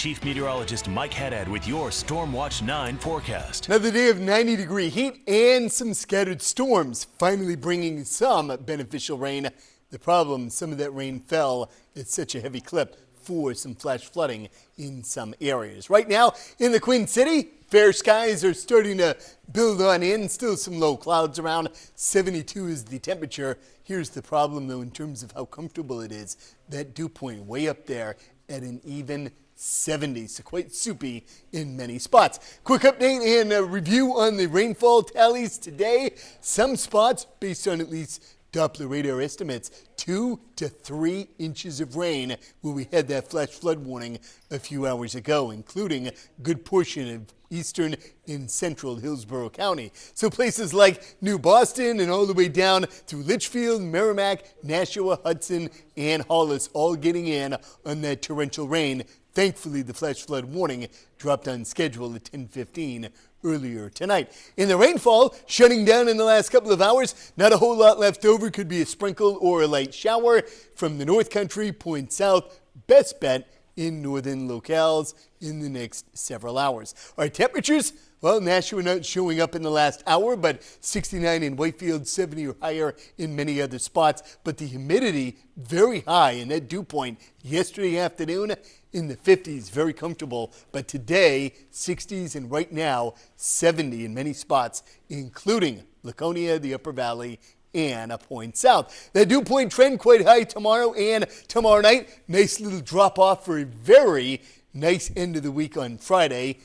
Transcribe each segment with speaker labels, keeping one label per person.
Speaker 1: Chief Meteorologist Mike Haddad with your Storm Watch 9 forecast.
Speaker 2: Another day of 90-degree heat and some scattered storms, finally bringing some beneficial rain. The problem, some of that rain fell at such a heavy clip for some flash flooding in some areas. Right now in the Queen City, fair skies are starting to build on in. Still some low clouds around. 72 is the temperature. Here's the problem, though, in terms of how comfortable it is. That dew point way up there at an even 70, so quite soupy in many spots. Quick update and a review on the rainfall tallies today. Some spots, based on at least Doppler radar estimates, 2 to 3 inches of rain where we had that flash flood warning a few hours ago, including a good portion of eastern and central Hillsborough County. So places like New Boston and all the way down through Litchfield, Merrimack, Nashua, Hudson, and Hollis all getting in on that torrential rain. Thankfully, the flash flood warning dropped on schedule at 10:15 earlier tonight. In the rainfall, shutting down in the last couple of hours, not a whole lot left over. Could be a sprinkle or a light shower from the North Country, point south. Best bet in northern locales in the next several hours. Our temperatures, well, Nashua not showing up in the last hour, but 69 in Whitefield, 70 or higher in many other spots. But the humidity very high, and that dew point yesterday afternoon in the 50s, very comfortable. But today, 60s, and right now, 70 in many spots, including Laconia, the Upper Valley, and a point south. The dew point trend quite high tomorrow and tomorrow night. Nice little drop off for a very nice end of the week on Friday.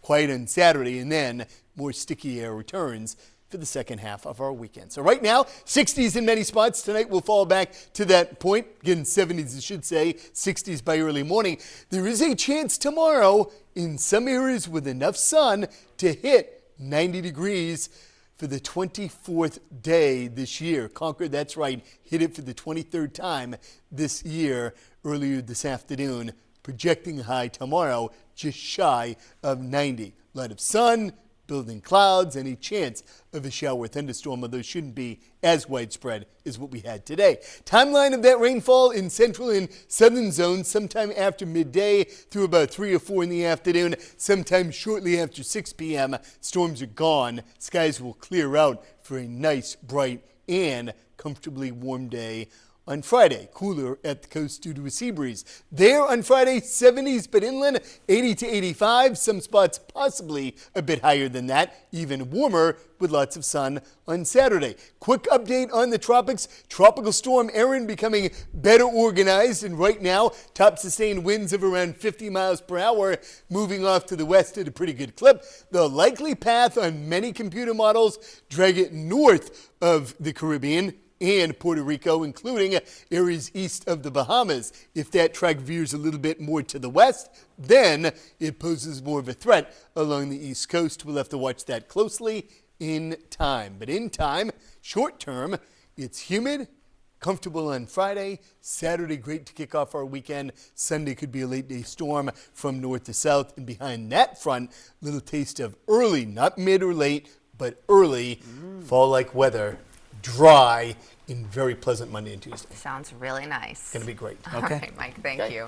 Speaker 2: Quiet on Saturday, and then more sticky air returns for the second half of our weekend. So right now, 60s in many spots. Tonight we'll fall back to that point. Again, 70s, I should say, 60s by early morning. There is a chance tomorrow in some areas with enough sun to hit 90 degrees for the 24th day this year. Concord, that's right, hit it for the 23rd time this year earlier this afternoon. Projecting a high tomorrow just shy of 90. A lot of sun, building clouds, any chance of a shower or thunderstorm, although shouldn't be as widespread as what we had today. Timeline of that rainfall in central and southern zones sometime after midday through about 3 or 4 in the afternoon. Sometime shortly after 6 p.m. storms are gone. Skies will clear out for a nice, bright, and comfortably warm day on Friday. Cooler at the coast due to a sea breeze. There on Friday, 70s, but inland 80 to 85. Some spots possibly a bit higher than that. Even warmer with lots of sun on Saturday. Quick update on the tropics. Tropical storm Erin becoming better organized, and right now top sustained winds of around 50 miles per hour moving off to the west at a pretty good clip. The likely path on many computer models drag it north of the Caribbean and Puerto Rico, including areas east of the Bahamas. If that track veers a little bit more to the west, then it poses more of a threat along the east coast. We'll have to watch that closely in time. But in time, short term, it's humid, comfortable on Friday. Saturday, great to kick off our weekend. Sunday could be a late day storm from north to south. And behind that front, a little taste of early, not mid or late, but early fall-like weather. Dry and very pleasant Monday and Tuesday.
Speaker 3: Sounds really nice.
Speaker 2: It's going to be great.
Speaker 3: Okay. All right, Mike, thank you.